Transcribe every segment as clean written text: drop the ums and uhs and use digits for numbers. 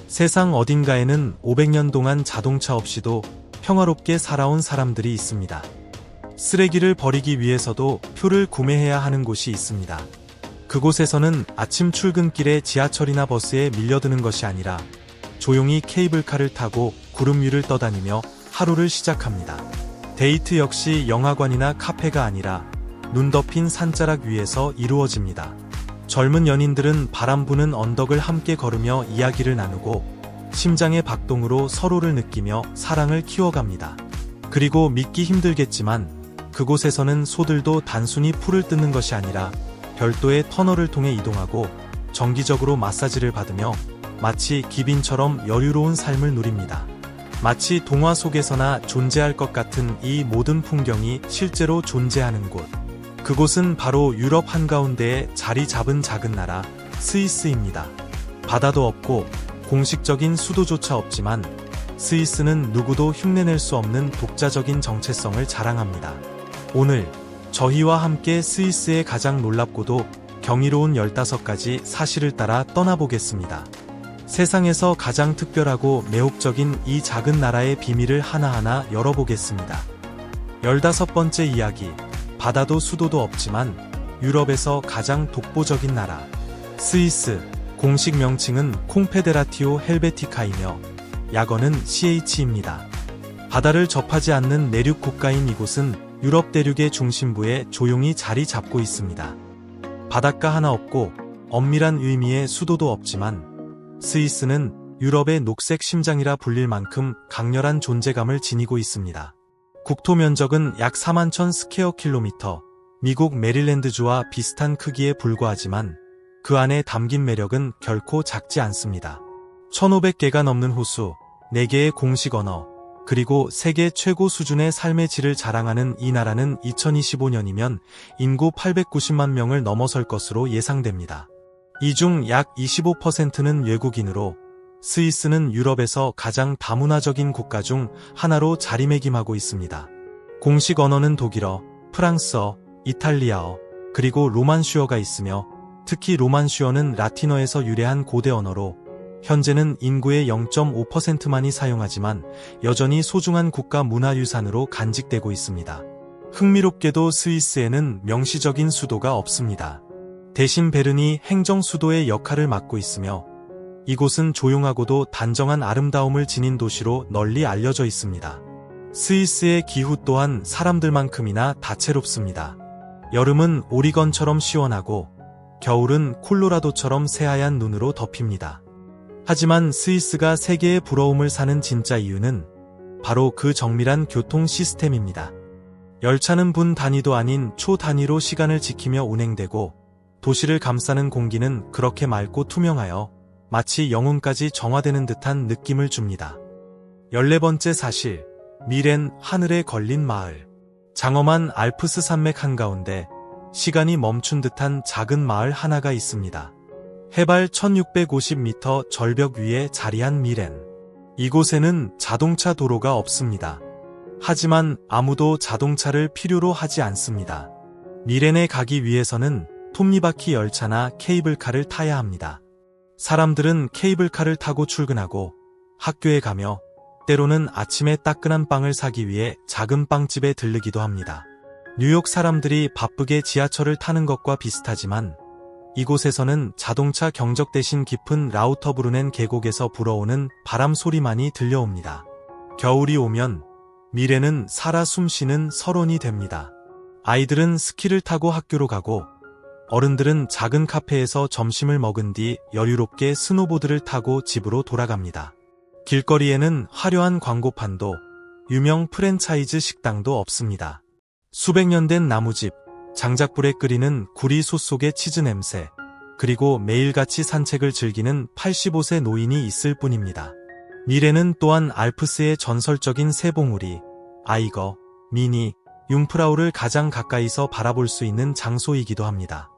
세상 어딘가에는 500년 동안 자동차 없이도 평화롭게 살아온 사람들이 있습니다. 쓰레기를 버리기 위해서도 표를 구매해야 하는 곳이 있습니다. 그곳에서는 아침 출근길에 지하철이나 버스에 밀려드는 것이 아니라 조용히 케이블카를 타고 구름 위를 떠다니며 하루를 시작합니다. 데이트 역시 영화관이나 카페가 아니라 눈 덮인 산자락 위에서 이루어집니다. 젊은 연인들은 바람 부는 언덕을 함께 걸으며 이야기를 나누고 심장의 박동으로 서로를 느끼며 사랑을 키워갑니다. 그리고 믿기 힘들겠지만 그곳에서는 소들도 단순히 풀을 뜯는 것이 아니라 별도의 터널을 통해 이동하고 정기적으로 마사지를 받으며 마치 기빈처럼 여유로운 삶을 누립니다. 마치 동화 속에서나 존재할 것 같은 이 모든 풍경이 실제로 존재하는 곳. 그곳은 바로 유럽 한가운데에 자리 잡은 작은 나라 스위스입니다. 바다도 없고 공식적인 수도조차 없지만 스위스는 누구도 흉내낼 수 없는 독자적인 정체성을 자랑합니다. 오늘 저희와 함께 스위스의 가장 놀랍고도 경이로운 15가지 사실을 따라 떠나보겠습니다. 세상에서 가장 특별하고 매혹적인 이 작은 나라의 비밀을 하나하나 열어보겠습니다. 15번째 이야기. 바다도 수도도 없지만 유럽에서 가장 독보적인 나라. 스위스. 공식 명칭은 콩페데라티오 헬베티카이며 약어는 CH입니다. 바다를 접하지 않는 내륙 국가인 이곳은 유럽 대륙의 중심부에 조용히 자리 잡고 있습니다. 바닷가 하나 없고 엄밀한 의미의 수도도 없지만 스위스는 유럽의 녹색 심장이라 불릴 만큼 강렬한 존재감을 지니고 있습니다. 국토 면적은 약 41,000 스퀘어 킬로미터, 미국 메릴랜드주와 비슷한 크기에 불과하지만 그 안에 담긴 매력은 결코 작지 않습니다. 1,500개가 넘는 호수, 4개의 공식 언어, 그리고 세계 최고 수준의 삶의 질을 자랑하는 이 나라는 2025년이면 인구 890만 명을 넘어설 것으로 예상됩니다. 이 중 약 25%는 외국인으로 스위스는 유럽에서 가장 다문화적인 국가 중 하나로 자리매김하고 있습니다. 공식 언어는 독일어, 프랑스어, 이탈리아어, 그리고 로만슈어가 있으며 특히 로만슈어는 라틴어에서 유래한 고대 언어로 현재는 인구의 0.5%만이 사용하지만 여전히 소중한 국가 문화유산으로 간직되고 있습니다. 흥미롭게도 스위스에는 명시적인 수도가 없습니다. 대신 베른이 행정수도의 역할을 맡고 있으며 이곳은 조용하고도 단정한 아름다움을 지닌 도시로 널리 알려져 있습니다. 스위스의 기후 또한 사람들만큼이나 다채롭습니다. 여름은 오리건처럼 시원하고 겨울은 콜로라도처럼 새하얀 눈으로 덮입니다. 하지만 스위스가 세계의 부러움을 사는 진짜 이유는 바로 그 정밀한 교통 시스템입니다. 열차는 분 단위도 아닌 초 단위로 시간을 지키며 운행되고 도시를 감싸는 공기는 그렇게 맑고 투명하여 마치 영혼까지 정화되는 듯한 느낌을 줍니다. 14번째 사실. 미렌, 하늘에 걸린 마을. 장엄한 알프스 산맥 한가운데 시간이 멈춘 듯한 작은 마을 하나가 있습니다. 해발 1650m 절벽 위에 자리한 미렌. 이곳에는 자동차 도로가 없습니다. 하지만 아무도 자동차를 필요로 하지 않습니다. 미렌에 가기 위해서는 톱니바퀴 열차나 케이블카를 타야 합니다. 사람들은 케이블카를 타고 출근하고 학교에 가며 때로는 아침에 따끈한 빵을 사기 위해 작은 빵집에 들르기도 합니다. 뉴욕 사람들이 바쁘게 지하철을 타는 것과 비슷하지만 이곳에서는 자동차 경적 대신 깊은 라우터브루넨 계곡에서 불어오는 바람 소리만이 들려옵니다. 겨울이 오면 미렌은 살아 숨쉬는 설원이 됩니다. 아이들은 스키를 타고 학교로 가고 어른들은 작은 카페에서 점심을 먹은 뒤 여유롭게 스노보드를 타고 집으로 돌아갑니다. 길거리에는 화려한 광고판도 유명 프랜차이즈 식당도 없습니다. 수백 년 된 나무집, 장작불에 끓이는 구리소 속의 치즈 냄새, 그리고 매일같이 산책을 즐기는 85세 노인이 있을 뿐입니다. 미렌은 또한 알프스의 전설적인 새봉우리, 아이거, 미니, 융프라우를 가장 가까이서 바라볼 수 있는 장소이기도 합니다.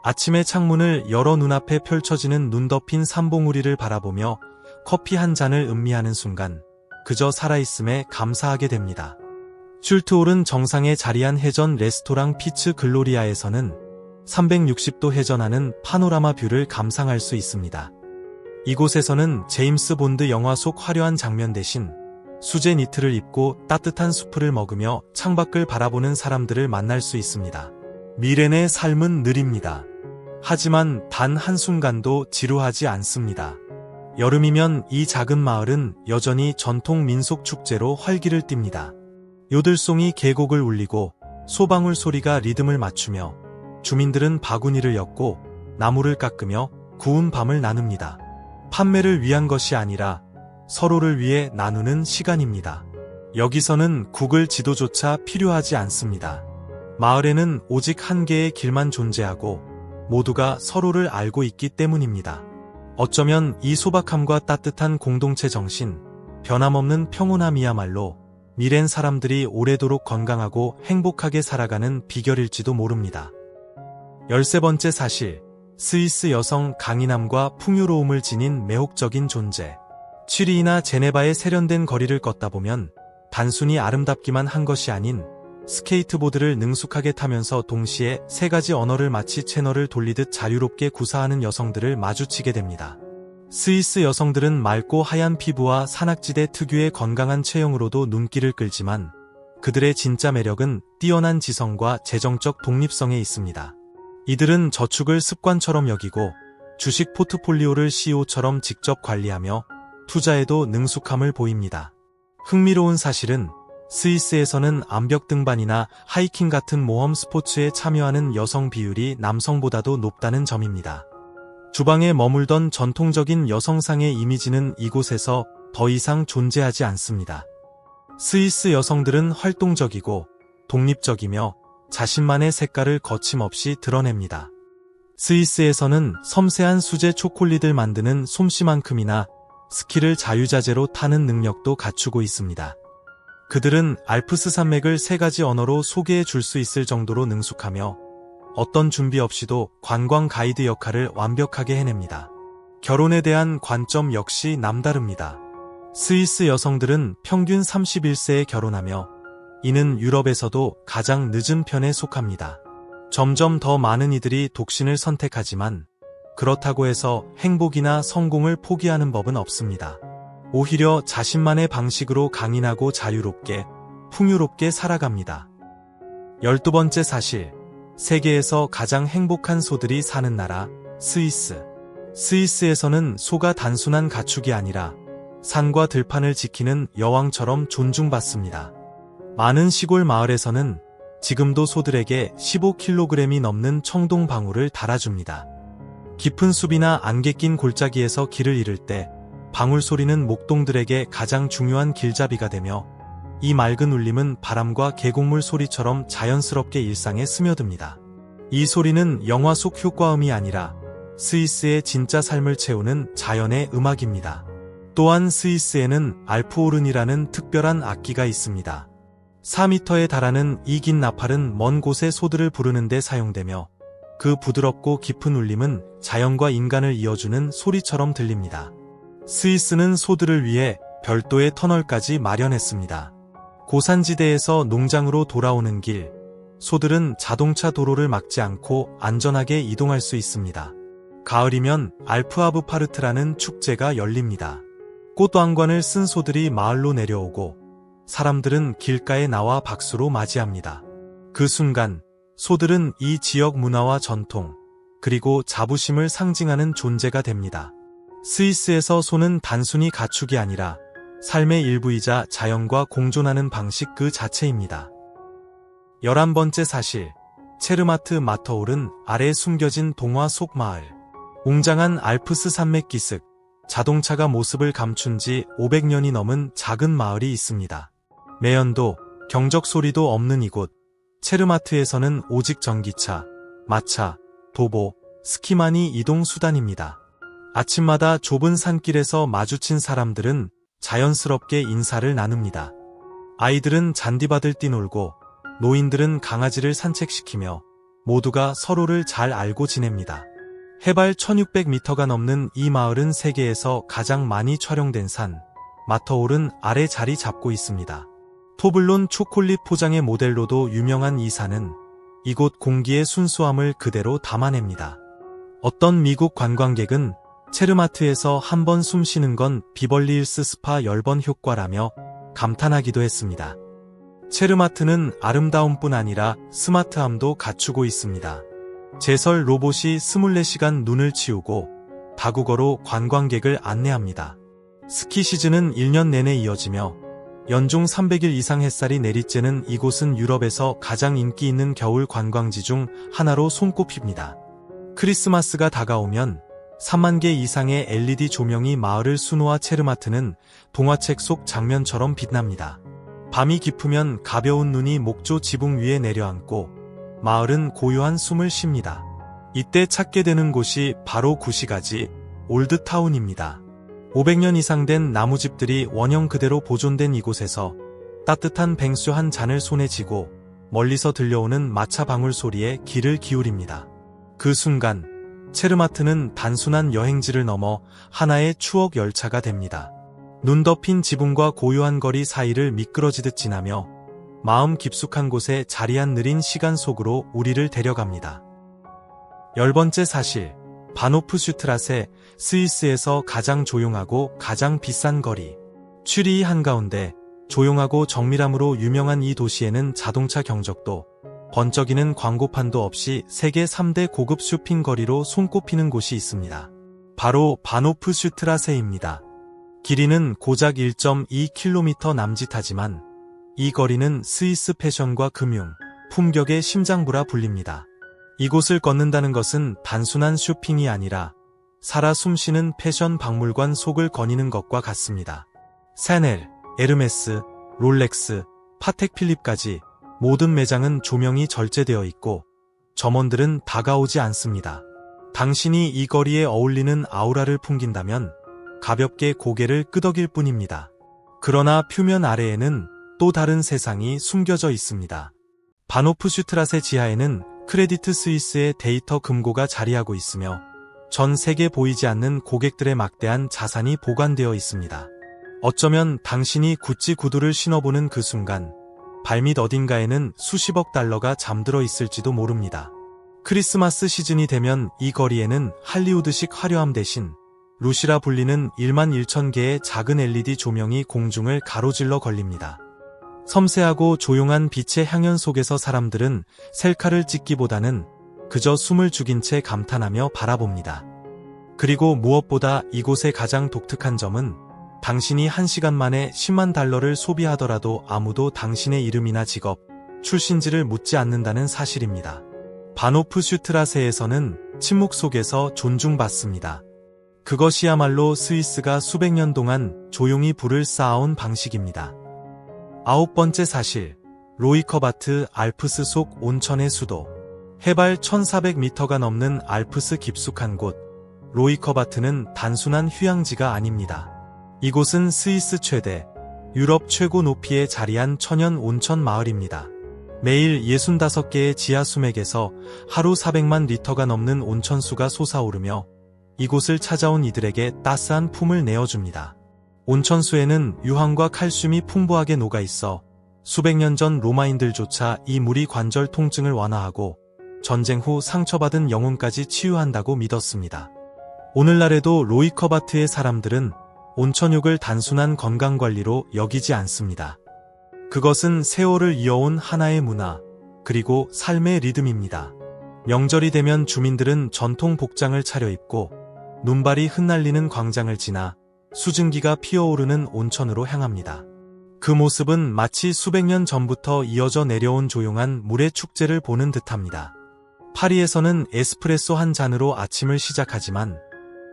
아침에 창문을 열어 눈앞에 펼쳐지는 눈 덮인 산봉우리를 바라보며 커피 한 잔을 음미하는 순간 그저 살아있음에 감사하게 됩니다. 슐트홀은 정상에 자리한 해전 레스토랑 피츠 글로리아에서는 360도 회전하는 파노라마 뷰를 감상할 수 있습니다. 이곳에서는 제임스 본드 영화 속 화려한 장면 대신 수제 니트를 입고 따뜻한 수프를 먹으며 창밖을 바라보는 사람들을 만날 수 있습니다. 미렌의 삶은 느립니다. 하지만 단 한순간도 지루하지 않습니다. 여름이면 이 작은 마을은 여전히 전통 민속 축제로 활기를 띱니다. 요들송이 계곡을 울리고 소방울 소리가 리듬을 맞추며 주민들은 바구니를 엮고 나무를 깎으며 구운 밤을 나눕니다. 판매를 위한 것이 아니라 서로를 위해 나누는 시간입니다. 여기서는 구글 지도조차 필요하지 않습니다. 마을에는 오직 한 개의 길만 존재하고 모두가 서로를 알고 있기 때문입니다. 어쩌면 이 소박함과 따뜻한 공동체 정신, 변함없는 평온함이야말로 미렌 사람들이 오래도록 건강하고 행복하게 살아가는 비결일지도 모릅니다. 13번째 사실, 스위스 여성 강인함과 풍요로움을 지닌 매혹적인 존재. 취리히나 제네바의 세련된 거리를 걷다 보면 단순히 아름답기만 한 것이 아닌 스케이트보드를 능숙하게 타면서 동시에 세 가지 언어를 마치 채널을 돌리듯 자유롭게 구사하는 여성들을 마주치게 됩니다. 스위스 여성들은 맑고 하얀 피부와 산악지대 특유의 건강한 체형으로도 눈길을 끌지만 그들의 진짜 매력은 뛰어난 지성과 재정적 독립성에 있습니다. 이들은 저축을 습관처럼 여기고 주식 포트폴리오를 CEO처럼 직접 관리하며 투자에도 능숙함을 보입니다. 흥미로운 사실은 스위스에서는 암벽 등반이나 하이킹 같은 모험 스포츠에 참여하는 여성 비율이 남성보다도 높다는 점입니다. 주방에 머물던 전통적인 여성상의 이미지는 이곳에서 더 이상 존재하지 않습니다. 스위스 여성들은 활동적이고 독립적이며 자신만의 색깔을 거침없이 드러냅니다. 스위스에서는 섬세한 수제 초콜릿을 만드는 솜씨만큼이나 스키를 자유자재로 타는 능력도 갖추고 있습니다. 그들은 알프스 산맥을 세 가지 언어로 소개해 줄 수 있을 정도로 능숙하며 어떤 준비 없이도 관광 가이드 역할을 완벽하게 해냅니다. 결혼에 대한 관점 역시 남다릅니다. 스위스 여성들은 평균 31세에 결혼하며 이는 유럽에서도 가장 늦은 편에 속합니다. 점점 더 많은 이들이 독신을 선택하지만 그렇다고 해서 행복이나 성공을 포기하는 법은 없습니다. 오히려 자신만의 방식으로 강인하고 자유롭게, 풍요롭게 살아갑니다. 12번째 사실, 세계에서 가장 행복한 소들이 사는 나라, 스위스. 스위스에서는 소가 단순한 가축이 아니라 산과 들판을 지키는 여왕처럼 존중받습니다. 많은 시골 마을에서는 지금도 소들에게 15kg이 넘는 청동방울을 달아줍니다. 깊은 숲이나 안개 낀 골짜기에서 길을 잃을 때 방울 소리는 목동들에게 가장 중요한 길잡이가 되며 이 맑은 울림은 바람과 계곡물 소리처럼 자연스럽게 일상에 스며듭니다. 이 소리는 영화 속 효과음이 아니라 스위스의 진짜 삶을 채우는 자연의 음악입니다. 또한 스위스에는 알프오른이라는 특별한 악기가 있습니다. 4m에 달하는 이 긴 나팔은 먼 곳의 소들을 부르는 데 사용되며 그 부드럽고 깊은 울림은 자연과 인간을 이어주는 소리처럼 들립니다. 스위스는 소들을 위해 별도의 터널까지 마련했습니다. 고산지대에서 농장으로 돌아오는 길, 소들은 자동차 도로를 막지 않고 안전하게 이동할 수 있습니다. 가을이면 알프아브파르트라는 축제가 열립니다. 꽃왕관을 쓴 소들이 마을로 내려오고 사람들은 길가에 나와 박수로 맞이합니다. 그 순간 소들은 이 지역 문화와 전통, 그리고 자부심을 상징하는 존재가 됩니다. 스위스에서 소는 단순히 가축이 아니라 삶의 일부이자 자연과 공존하는 방식 그 자체입니다. 11번째 사실, 체르마트 마터홀은 아래 숨겨진 동화 속 마을. 웅장한 알프스 산맥 기슭, 자동차가 모습을 감춘 지 500년이 넘은 작은 마을이 있습니다. 매연도, 경적 소리도 없는 이곳, 체르마트에서는 오직 전기차, 마차, 도보, 스키만이 이동 수단입니다. 아침마다 좁은 산길에서 마주친 사람들은 자연스럽게 인사를 나눕니다. 아이들은 잔디밭을 뛰놀고 노인들은 강아지를 산책시키며 모두가 서로를 잘 알고 지냅니다. 해발 1600m가 넘는 이 마을은 세계에서 가장 많이 촬영된 산, 마터홀은 아래 자리 잡고 있습니다. 토블론 초콜릿 포장의 모델로도 유명한 이 산은 이곳 공기의 순수함을 그대로 담아냅니다. 어떤 미국 관광객은 체르마트에서 한 번 숨 쉬는 건 비벌리 hills 스파 10번 효과라며 감탄하기도 했습니다. 체르마트는 아름다움뿐 아니라 스마트함도 갖추고 있습니다. 제설 로봇이 24시간 눈을 치우고 다국어로 관광객을 안내합니다. 스키 시즌은 1년 내내 이어지며 연중 300일 이상 햇살이 내리쬐는 이곳은 유럽에서 가장 인기 있는 겨울 관광지 중 하나로 손꼽힙니다. 크리스마스가 다가오면 3만 개 이상의 LED 조명이 마을을 수놓아 체르마트는 동화책 속 장면처럼 빛납니다. 밤이 깊으면 가벼운 눈이 목조 지붕 위에 내려앉고 마을은 고요한 숨을 쉽니다. 이때 찾게 되는 곳이 바로 구시가지 올드타운입니다. 500년 이상 된 나무집들이 원형 그대로 보존된 이곳에서 따뜻한 뱅수 한 잔을 손에 쥐고 멀리서 들려오는 마차 방울 소리에 귀를 기울입니다. 그 순간 체르마트는 단순한 여행지를 넘어 하나의 추억 열차가 됩니다. 눈 덮인 지붕과 고요한 거리 사이를 미끄러지듯 지나며 마음 깊숙한 곳에 자리한 느린 시간 속으로 우리를 데려갑니다. 10번째 사실, 바노프 슈트라세, 스위스에서 가장 조용하고 가장 비싼 거리. 취리히 한가운데 조용하고 정밀함으로 유명한 이 도시에는 자동차 경적도 번쩍이는 광고판도 없이 세계 3대 고급 쇼핑 거리로 손꼽히는 곳이 있습니다. 바로 바노프 슈트라세입니다. 길이는 고작 1.2km 남짓하지만 이 거리는 스위스 패션과 금융, 품격의 심장부라 불립니다. 이곳을 걷는다는 것은 단순한 쇼핑이 아니라 살아 숨쉬는 패션 박물관 속을 거니는 것과 같습니다. 샤넬, 에르메스, 롤렉스, 파텍 필립까지 모든 매장은 조명이 절제되어 있고 점원들은 다가오지 않습니다. 당신이 이 거리에 어울리는 아우라를 풍긴다면 가볍게 고개를 끄덕일 뿐입니다. 그러나 표면 아래에는 또 다른 세상이 숨겨져 있습니다. 바노프 슈트라세 지하에는 크레디트 스위스의 데이터 금고가 자리하고 있으며 전 세계 보이지 않는 고객들의 막대한 자산이 보관되어 있습니다. 어쩌면 당신이 구찌 구두를 신어보는 그 순간 발밑 어딘가에는 수십억 달러가 잠들어 있을지도 모릅니다. 크리스마스 시즌이 되면 이 거리에는 할리우드식 화려함 대신 루시라 불리는 1만 1천 개의 작은 LED 조명이 공중을 가로질러 걸립니다. 섬세하고 조용한 빛의 향연 속에서 사람들은 셀카를 찍기보다는 그저 숨을 죽인 채 감탄하며 바라봅니다. 그리고 무엇보다 이곳의 가장 독특한 점은 당신이 1시간 만에 10만 달러를 소비하더라도 아무도 당신의 이름이나 직업, 출신지를 묻지 않는다는 사실입니다. 바노프 슈트라세에서는 침묵 속에서 존중받습니다. 그것이야말로 스위스가 수백 년 동안 조용히 불을 쌓아온 방식입니다. 9번째 사실, 로이커바트 알프스 속 온천의 수도. 해발 1400m가 넘는 알프스 깊숙한 곳, 로이커바트는 단순한 휴양지가 아닙니다. 이곳은 스위스 최대, 유럽 최고 높이에 자리한 천연 온천 마을입니다. 매일 65개의 지하 수맥에서 하루 400만 리터가 넘는 온천수가 솟아오르며 이곳을 찾아온 이들에게 따스한 품을 내어줍니다. 온천수에는 유황과 칼슘이 풍부하게 녹아있어 수백 년 전 로마인들조차 이 물이 관절 통증을 완화하고 전쟁 후 상처받은 영혼까지 치유한다고 믿었습니다. 오늘날에도 로이커바트의 사람들은 온천욕을 단순한 건강관리로 여기지 않습니다. 그것은 세월을 이어온 하나의 문화, 그리고 삶의 리듬입니다. 명절이 되면 주민들은 전통 복장을 차려입고 눈발이 흩날리는 광장을 지나 수증기가 피어오르는 온천으로 향합니다. 그 모습은 마치 수백 년 전부터 이어져 내려온 조용한 물의 축제를 보는 듯합니다. 파리에서는 에스프레소 한 잔으로 아침을 시작하지만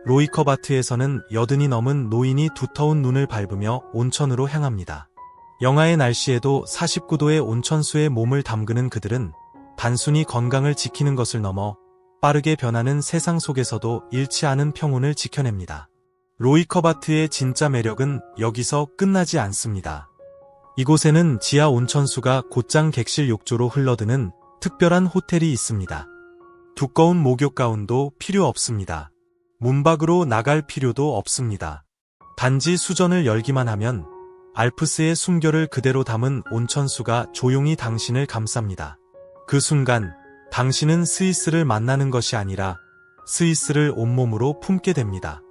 로이커바트에서는 여든이 넘은 노인이 두터운 눈을 밟으며 온천으로 향합니다. 영하의 날씨에도 49도의 온천수에 몸을 담그는 그들은 단순히 건강을 지키는 것을 넘어 빠르게 변하는 세상 속에서도 잃지 않은 평온을 지켜냅니다. 로이커바트의 진짜 매력은 여기서 끝나지 않습니다. 이곳에는 지하 온천수가 곧장 객실 욕조로 흘러드는 특별한 호텔이 있습니다. 두꺼운 목욕 가운도 필요 없습니다. 문 밖으로 나갈 필요도 없습니다. 단지 수전을 열기만 하면 알프스의 숨결을 그대로 담은 온천수가 조용히 당신을 감쌉니다. 그 순간 당신은 스위스를 만나는 것이 아니라 스위스를 온몸으로 품게 됩니다.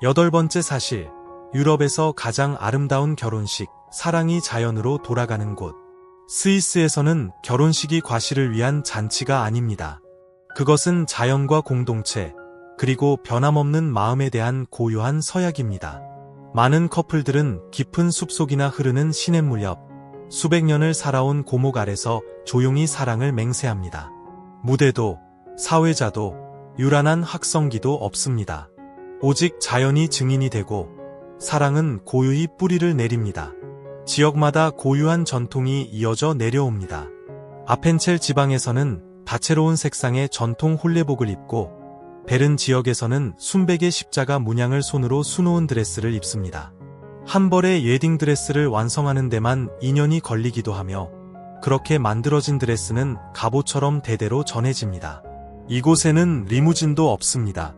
8번째 사실, 유럽에서 가장 아름다운 결혼식, 사랑이 자연으로 돌아가는 곳. 스위스에서는 결혼식이 과시를 위한 잔치가 아닙니다. 그것은 자연과 공동체, 그리고 변함없는 마음에 대한 고요한 서약입니다. 많은 커플들은 깊은 숲속이나 흐르는 시냇물 옆, 수백 년을 살아온 고목 아래서 조용히 사랑을 맹세합니다. 무대도, 사회자도, 유란한 확성기도 없습니다. 오직 자연이 증인이 되고 사랑은 고요히 뿌리를 내립니다. 지역마다 고유한 전통이 이어져 내려옵니다. 아펜첼 지방에서는 다채로운 색상의 전통 홀레복을 입고 베른 지역에서는 순백의 십자가 문양을 손으로 수놓은 드레스를 입습니다. 한 벌의 웨딩 드레스를 완성하는 데만 2년이 걸리기도 하며 그렇게 만들어진 드레스는 갑옷처럼 대대로 전해집니다. 이곳에는 리무진도 없습니다.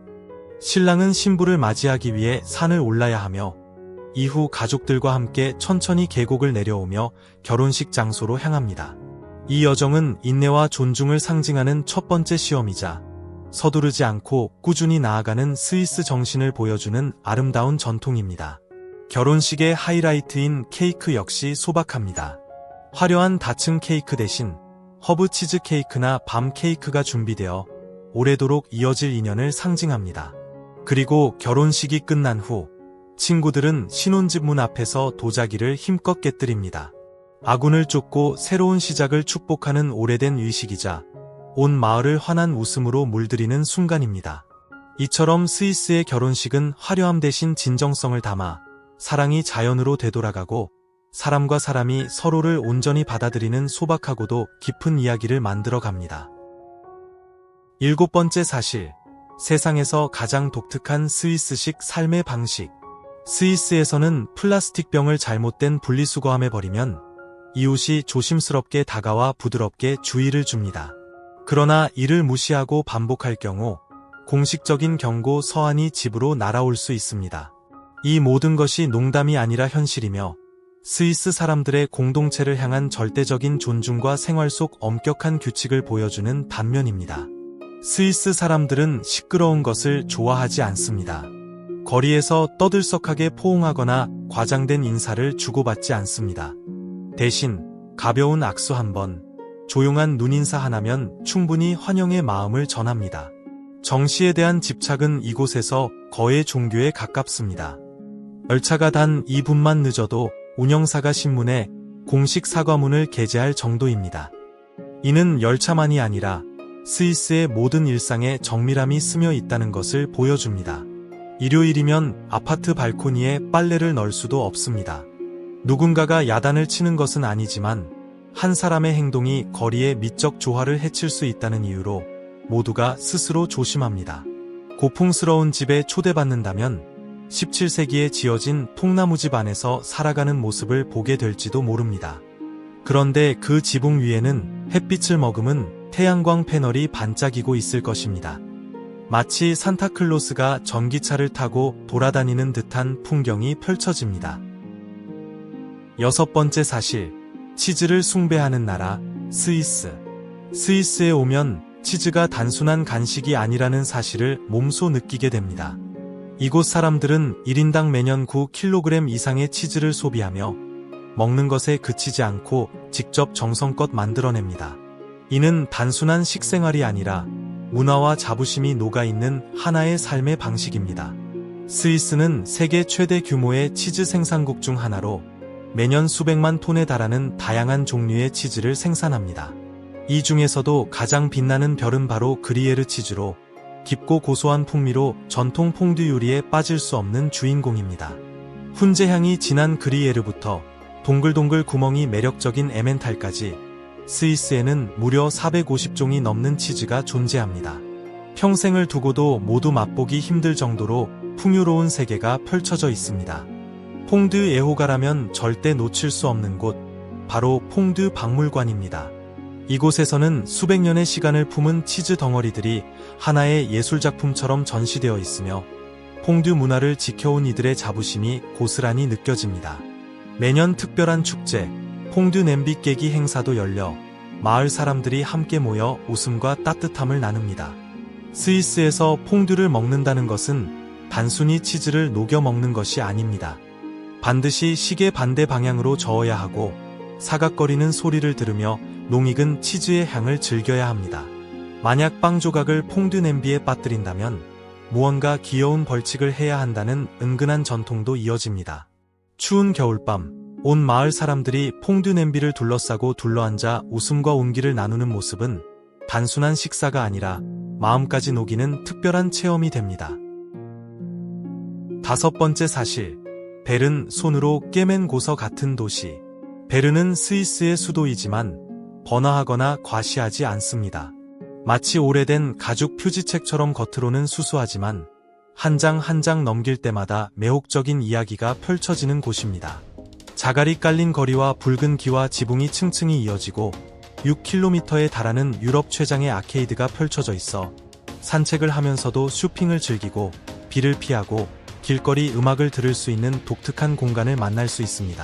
신랑은 신부를 맞이하기 위해 산을 올라야 하며 이후 가족들과 함께 천천히 계곡을 내려오며 결혼식 장소로 향합니다. 이 여정은 인내와 존중을 상징하는 첫 번째 시험이자 서두르지 않고 꾸준히 나아가는 스위스 정신을 보여주는 아름다운 전통입니다. 결혼식의 하이라이트인 케이크 역시 소박합니다. 화려한 다층 케이크 대신 허브 치즈 케이크나 밤 케이크가 준비되어 오래도록 이어질 인연을 상징합니다. 그리고 결혼식이 끝난 후 친구들은 신혼집 문 앞에서 도자기를 힘껏 깨뜨립니다. 아군을 쫓고 새로운 시작을 축복하는 오래된 의식이자 온 마을을 환한 웃음으로 물들이는 순간입니다. 이처럼 스위스의 결혼식은 화려함 대신 진정성을 담아 사랑이 자연으로 되돌아가고 사람과 사람이 서로를 온전히 받아들이는 소박하고도 깊은 이야기를 만들어 갑니다. 7번째 사실, 세상에서 가장 독특한 스위스식 삶의 방식. 스위스에서는 플라스틱 병을 잘못된 분리수거함에 버리면 이웃이 조심스럽게 다가와 부드럽게 주의를 줍니다. 그러나 이를 무시하고 반복할 경우 공식적인 경고 서한이 집으로 날아올 수 있습니다. 이 모든 것이 농담이 아니라 현실이며 스위스 사람들의 공동체를 향한 절대적인 존중과 생활 속 엄격한 규칙을 보여주는 단면입니다. 스위스 사람들은 시끄러운 것을 좋아하지 않습니다. 거리에서 떠들썩하게 포옹하거나 과장된 인사를 주고받지 않습니다. 대신 가벼운 악수 한 번, 조용한 눈인사 하나면 충분히 환영의 마음을 전합니다. 정시에 대한 집착은 이곳에서 거의 종교에 가깝습니다. 열차가 단 2분만 늦어도 운영사가 신문에 공식 사과문을 게재할 정도입니다. 이는 열차만이 아니라 스위스의 모든 일상에 정밀함이 스며 있다는 것을 보여줍니다. 일요일이면 아파트 발코니에 빨래를 널 수도 없습니다. 누군가가 야단을 치는 것은 아니지만 한 사람의 행동이 거리의 미적 조화를 해칠 수 있다는 이유로 모두가 스스로 조심합니다. 고풍스러운 집에 초대받는다면 17세기에 지어진 통나무집 안에서 살아가는 모습을 보게 될지도 모릅니다. 그런데 그 지붕 위에는 햇빛을 머금은 태양광 패널이 반짝이고 있을 것입니다. 마치 산타클로스가 전기차를 타고 돌아다니는 듯한 풍경이 펼쳐집니다. 6번째 사실, 치즈를 숭배하는 나라, 스위스. 스위스에 오면 치즈가 단순한 간식이 아니라는 사실을 몸소 느끼게 됩니다. 이곳 사람들은 1인당 매년 9kg 이상의 치즈를 소비하며 먹는 것에 그치지 않고 직접 정성껏 만들어냅니다. 이는 단순한 식생활이 아니라 문화와 자부심이 녹아있는 하나의 삶의 방식입니다. 스위스는 세계 최대 규모의 치즈 생산국 중 하나로 매년 수백만 톤에 달하는 다양한 종류의 치즈를 생산합니다. 이 중에서도 가장 빛나는 별은 바로 그리에르 치즈로 깊고 고소한 풍미로 전통 퐁듀 요리에 빠질 수 없는 주인공입니다. 훈제향이 진한 그리에르부터 동글동글 구멍이 매력적인 에멘탈까지 스위스에는 무려 450종이 넘는 치즈가 존재합니다. 평생을 두고도 모두 맛보기 힘들 정도로 풍요로운 세계가 펼쳐져 있습니다. 퐁듀 애호가라면 절대 놓칠 수 없는 곳, 바로 퐁듀 박물관입니다. 이곳에서는 수백 년의 시간을 품은 치즈 덩어리들이 하나의 예술작품처럼 전시되어 있으며 퐁듀 문화를 지켜온 이들의 자부심이 고스란히 느껴집니다. 매년 특별한 축제, 퐁듀 냄비 깨기 행사도 열려 마을 사람들이 함께 모여 웃음과 따뜻함을 나눕니다. 스위스에서 퐁듀를 먹는다는 것은 단순히 치즈를 녹여 먹는 것이 아닙니다. 반드시 시계 반대 방향으로 저어야 하고 사각거리는 소리를 들으며 농익은 치즈의 향을 즐겨야 합니다. 만약 빵 조각을 퐁듀 냄비에 빠뜨린다면 무언가 귀여운 벌칙을 해야 한다는 은근한 전통도 이어집니다. 추운 겨울밤, 온 마을 사람들이 퐁듀 냄비를 둘러싸고 둘러앉아 웃음과 온기를 나누는 모습은 단순한 식사가 아니라 마음까지 녹이는 특별한 체험이 됩니다. 5번째 사실, 베른 손으로 깨맨 고서 같은 도시. 베른은 스위스의 수도이지만 번화하거나 과시하지 않습니다. 마치 오래된 가죽 표지책처럼 겉으로는 수수하지만 한 장 한 장 넘길 때마다 매혹적인 이야기가 펼쳐지는 곳입니다. 자갈이 깔린 거리와 붉은 기와 지붕이 층층이 이어지고 6km에 달하는 유럽 최장의 아케이드가 펼쳐져 있어 산책을 하면서도 쇼핑을 즐기고 비를 피하고 길거리 음악을 들을 수 있는 독특한 공간을 만날 수 있습니다.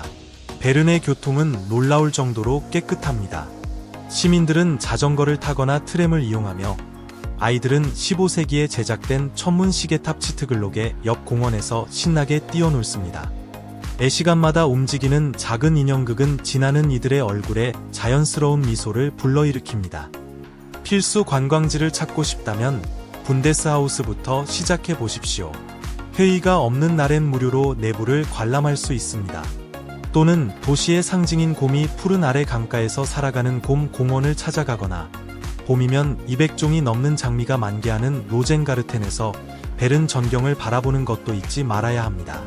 베른의 교통은 놀라울 정도로 깨끗합니다. 시민들은 자전거를 타거나 트램을 이용하며 아이들은 15세기에 제작된 천문 시계탑 치트글록의 옆 공원에서 신나게 뛰어놀습니다. 애시간마다 움직이는 작은 인형극은 지나는 이들의 얼굴에 자연스러운 미소를 불러일으킵니다. 필수 관광지를 찾고 싶다면 분데스하우스부터 시작해 보십시오. 회의가 없는 날엔 무료로 내부를 관람할 수 있습니다. 또는 도시의 상징인 곰이 푸른 아래 강가에서 살아가는 곰 공원을 찾아가거나 봄이면 200종이 넘는 장미가 만개하는 로젠가르텐에서 베른 전경을 바라보는 것도 잊지 말아야 합니다.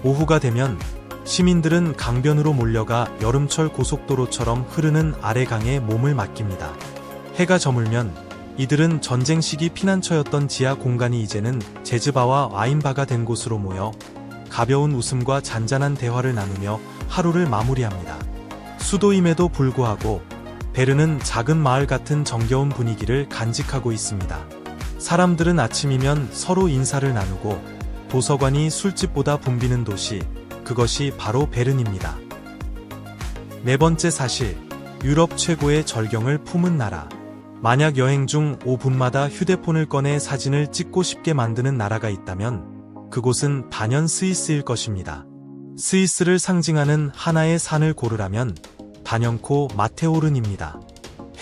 오후가 되면 시민들은 강변으로 몰려가 여름철 고속도로처럼 흐르는 아래강에 몸을 맡깁니다. 해가 저물면 이들은 전쟁 시기 피난처였던 지하 공간이 이제는 재즈바와 와인바가 된 곳으로 모여 가벼운 웃음과 잔잔한 대화를 나누며 하루를 마무리합니다. 수도임에도 불구하고 베른은 작은 마을 같은 정겨운 분위기를 간직하고 있습니다. 사람들은 아침이면 서로 인사를 나누고 도서관이 술집보다 붐비는 도시, 그것이 바로 베른입니다. 4번째 사실, 유럽 최고의 절경을 품은 나라. 만약 여행 중 5분마다 휴대폰을 꺼내 사진을 찍고 싶게 만드는 나라가 있다면 그곳은 단연 스위스일 것입니다. 스위스를 상징하는 하나의 산을 고르라면 단연코 마테오른입니다.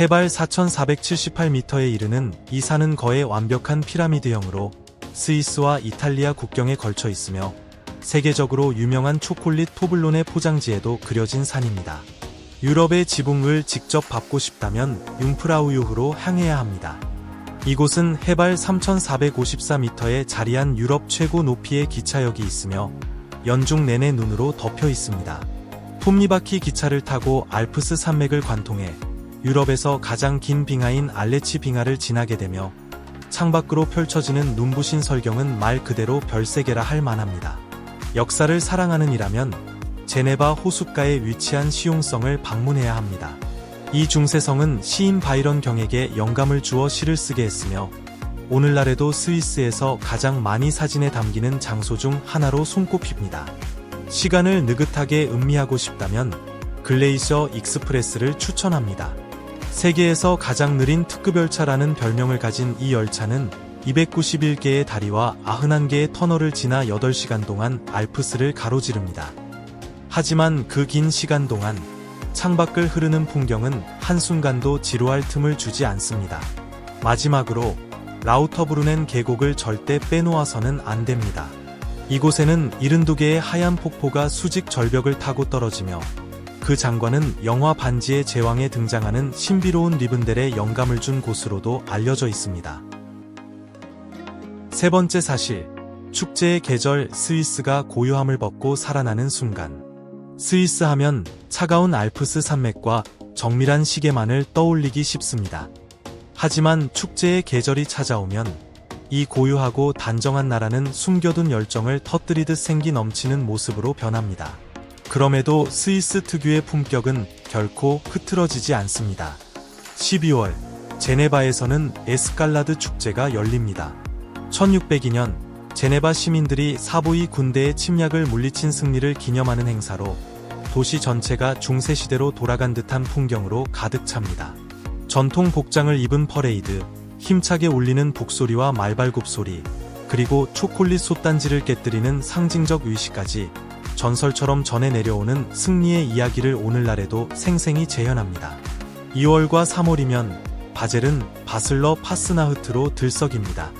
해발 4,478m에 이르는 이 산은 거의 완벽한 피라미드형으로 스위스와 이탈리아 국경에 걸쳐 있으며 세계적으로 유명한 초콜릿 토블론의 포장지에도 그려진 산입니다. 유럽의 지붕을 직접 밟고 싶다면 융프라우유흐로 향해야 합니다. 이곳은 해발 3,454m에 자리한 유럽 최고 높이의 기차역이 있으며 연중 내내 눈으로 덮여 있습니다. 톱니바퀴 기차를 타고 알프스 산맥을 관통해 유럽에서 가장 긴 빙하인 알레치 빙하를 지나게 되며 창밖으로 펼쳐지는 눈부신 설경은 말 그대로 별세계라 할 만합니다. 역사를 사랑하는 이라면 제네바 호숫가에 위치한 시용성을 방문해야 합니다. 이 중세성은 시인 바이런 경에게 영감을 주어 시를 쓰게 했으며 오늘날에도 스위스에서 가장 많이 사진에 담기는 장소 중 하나로 손꼽힙니다. 시간을 느긋하게 음미하고 싶다면 글레이셔 익스프레스를 추천합니다. 세계에서 가장 느린 특급 열차라는 별명을 가진 이 열차는 291개의 다리와 91개의 터널을 지나 8시간 동안 알프스를 가로지릅니다. 하지만 그 긴 시간 동안 창밖을 흐르는 풍경은 한순간도 지루할 틈을 주지 않습니다. 마지막으로 라우터브루넨 계곡을 절대 빼놓아서는 안 됩니다. 이곳에는 72개의 하얀 폭포가 수직 절벽을 타고 떨어지며 그 장관은 영화 반지의 제왕에 등장하는 신비로운 리븐델에 영감을 준 곳으로도 알려져 있습니다. 3번째 사실, 축제의 계절 스위스가 고요함을 벗고 살아나는 순간. 스위스 하면 차가운 알프스 산맥과 정밀한 시계만을 떠올리기 쉽습니다. 하지만 축제의 계절이 찾아오면 이 고요하고 단정한 나라는 숨겨둔 열정을 터뜨리듯 생기 넘치는 모습으로 변합니다. 그럼에도 스위스 특유의 품격은 결코 흐트러지지 않습니다. 12월, 제네바에서는 에스칼라드 축제가 열립니다. 1602년 제네바 시민들이 사보이 군대의 침략을 물리친 승리를 기념하는 행사로 도시 전체가 중세시대로 돌아간 듯한 풍경으로 가득 찹니다. 전통 복장을 입은 퍼레이드, 힘차게 울리는 북소리와 말발굽 소리, 그리고 초콜릿 솥단지를 깨뜨리는 상징적 의식까지 전설처럼 전해 내려오는 승리의 이야기를 오늘날에도 생생히 재현합니다. 2월과 3월이면 바젤은 바슬러 파스나흐트로 들썩입니다.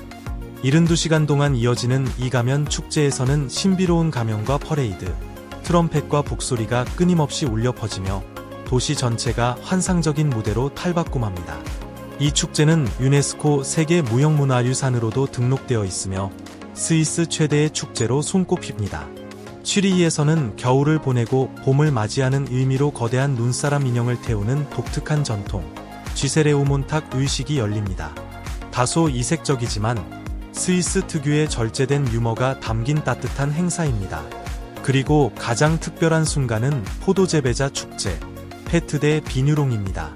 72시간 동안 이어지는 이 가면 축제에서는 신비로운 가면과 퍼레이드, 트럼펫과 북소리가 끊임없이 울려 퍼지며 도시 전체가 환상적인 무대로 탈바꿈합니다. 이 축제는 유네스코 세계 무형문화유산으로도 등록되어 있으며 스위스 최대의 축제로 손꼽힙니다. 취리히에서는 겨울을 보내고 봄을 맞이하는 의미로 거대한 눈사람 인형을 태우는 독특한 전통, 쥐세레우몬탁 의식이 열립니다. 다소 이색적이지만 스위스 특유의 절제된 유머가 담긴 따뜻한 행사입니다. 그리고 가장 특별한 순간은 포도재배자 축제, 페트데 비뉴롱입니다.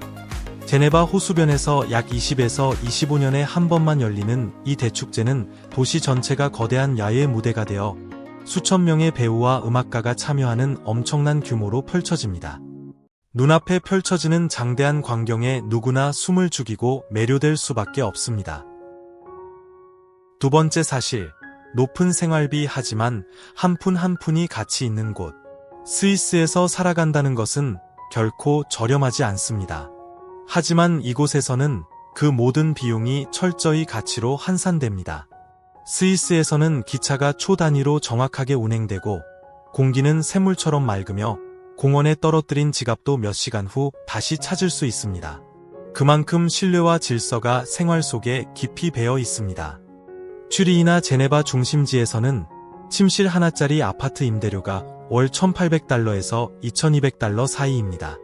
제네바 호수변에서 약 20에서 25년에 한 번만 열리는 이 대축제는 도시 전체가 거대한 야외 무대가 되어 수천 명의 배우와 음악가가 참여하는 엄청난 규모로 펼쳐집니다. 눈앞에 펼쳐지는 장대한 광경에 누구나 숨을 죽이고 매료될 수밖에 없습니다. 두 번째 사실, 높은 생활비 하지만 한 푼 한 푼이 가치 있는 곳. 스위스에서 살아간다는 것은 결코 저렴하지 않습니다. 하지만 이곳에서는 그 모든 비용이 철저히 가치로 환산됩니다. 스위스에서는 기차가 초 단위로 정확하게 운행되고 공기는 샘물처럼 맑으며 공원에 떨어뜨린 지갑도 몇 시간 후 다시 찾을 수 있습니다. 그만큼 신뢰와 질서가 생활 속에 깊이 배어 있습니다. 취리히나 제네바 중심지에서는 침실 하나짜리 아파트 임대료가 월 1,800달러에서 2,200달러 사이입니다.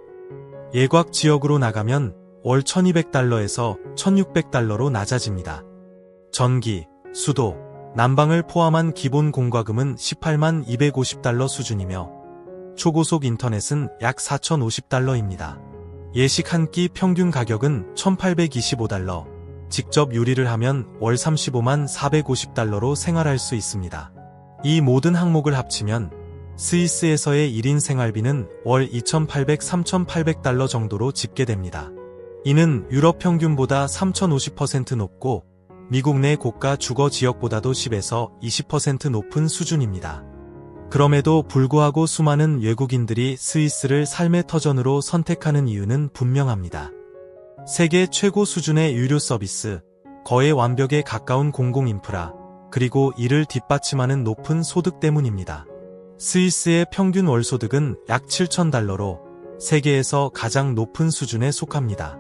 예곽 지역으로 나가면 월 1,200달러에서 1,600달러로 낮아집니다. 전기, 수도, 난방을 포함한 기본 공과금은 18만 250달러 수준이며 초고속 인터넷은 약 4,050달러입니다. 예식 한 끼 평균 가격은 1,825달러, 직접 요리를 하면 월 35만 450달러로 생활할 수 있습니다. 이 모든 항목을 합치면 스위스에서의 1인 생활비는 월 2,800, 3,800달러 정도로 집계됩니다. 이는 유럽 평균보다 3,050% 높고 미국 내 고가 주거 지역보다도 10에서 20% 높은 수준입니다. 그럼에도 불구하고 수많은 외국인들이 스위스를 삶의 터전으로 선택하는 이유는 분명합니다. 세계 최고 수준의 유료 서비스, 거의 완벽에 가까운 공공 인프라, 그리고 이를 뒷받침하는 높은 소득 때문입니다. 스위스의 평균 월소득은 약 7,000달러로 세계에서 가장 높은 수준에 속합니다.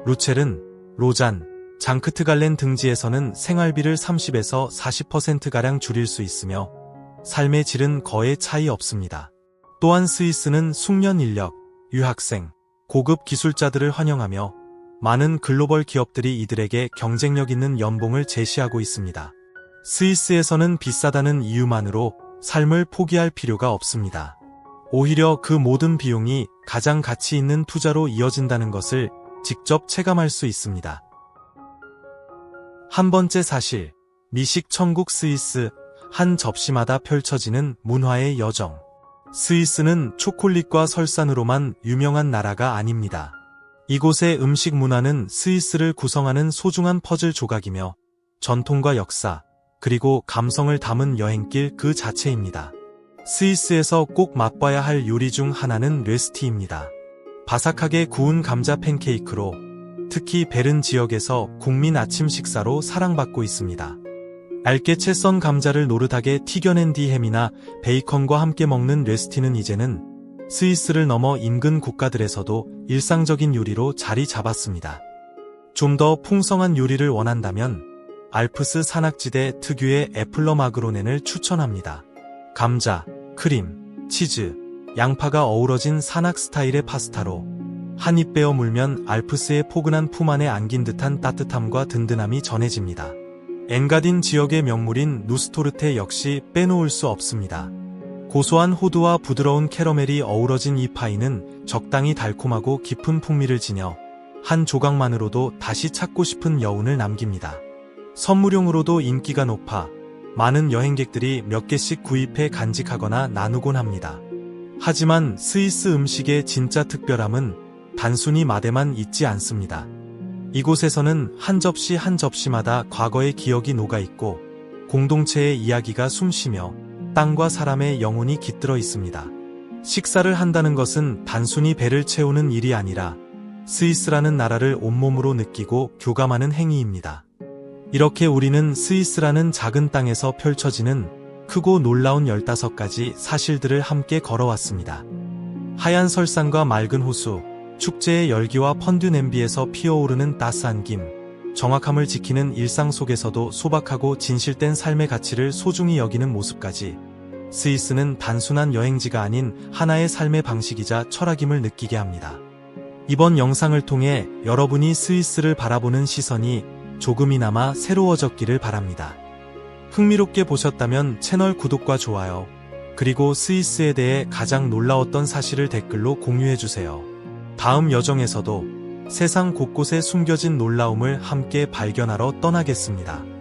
루첼른, 로잔, 장크트갈렌 등지에서는 생활비를 30에서 40%가량 줄일 수 있으며 삶의 질은 거의 차이 없습니다. 또한 스위스는 숙련 인력, 유학생, 고급 기술자들을 환영하며 많은 글로벌 기업들이 이들에게 경쟁력 있는 연봉을 제시하고 있습니다. 스위스에서는 비싸다는 이유만으로 삶을 포기할 필요가 없습니다. 오히려 그 모든 비용이 가장 가치 있는 투자로 이어진다는 것을 직접 체감할 수 있습니다. 한 번째 사실, 미식 천국 스위스, 한 접시마다 펼쳐지는 문화의 여정. 스위스는 초콜릿과 설산으로만 유명한 나라가 아닙니다. 이곳의 음식 문화는 스위스를 구성하는 소중한 퍼즐 조각이며 전통과 역사, 그리고 감성을 담은 여행길 그 자체입니다. 스위스에서 꼭 맛봐야 할 요리 중 하나는 뇌스티입니다. 바삭하게 구운 감자 팬케이크로 특히 베른 지역에서 국민 아침 식사로 사랑받고 있습니다. 얇게 채 썬 감자를 노릇하게 튀겨낸 뒤 햄이나 베이컨과 함께 먹는 뇌스티는 이제는 스위스를 넘어 인근 국가들에서도 일상적인 요리로 자리 잡았습니다. 좀 더 풍성한 요리를 원한다면 알프스 산악지대 특유의 애플러 마그로넨을 추천합니다. 감자, 크림, 치즈, 양파가 어우러진 산악 스타일의 파스타로 한 입 베어 물면 알프스의 포근한 품 안에 안긴 듯한 따뜻함과 든든함이 전해집니다. 엔가딘 지역의 명물인 누스토르테 역시 빼놓을 수 없습니다. 고소한 호두와 부드러운 캐러멜이 어우러진 이 파이는 적당히 달콤하고 깊은 풍미를 지녀 한 조각만으로도 다시 찾고 싶은 여운을 남깁니다. 선물용으로도 인기가 높아 많은 여행객들이 몇 개씩 구입해 간직하거나 나누곤 합니다. 하지만 스위스 음식의 진짜 특별함은 단순히 맛에만 있지 않습니다. 이곳에서는 한 접시 한 접시마다 과거의 기억이 녹아있고 공동체의 이야기가 숨쉬며 땅과 사람의 영혼이 깃들어 있습니다. 식사를 한다는 것은 단순히 배를 채우는 일이 아니라 스위스라는 나라를 온몸으로 느끼고 교감하는 행위입니다. 이렇게 우리는 스위스라는 작은 땅에서 펼쳐지는 크고 놀라운 15가지 사실들을 함께 걸어왔습니다. 하얀 설산과 맑은 호수, 축제의 열기와 펀듀 냄비에서 피어오르는 따스한 김, 정확함을 지키는 일상 속에서도 소박하고 진실된 삶의 가치를 소중히 여기는 모습까지 스위스는 단순한 여행지가 아닌 하나의 삶의 방식이자 철학임을 느끼게 합니다. 이번 영상을 통해 여러분이 스위스를 바라보는 시선이 조금이나마 새로워졌기를 바랍니다. 흥미롭게 보셨다면 채널 구독과 좋아요, 그리고 스위스에 대해 가장 놀라웠던 사실을 댓글로 공유해주세요. 다음 여정에서도 세상 곳곳에 숨겨진 놀라움을 함께 발견하러 떠나겠습니다.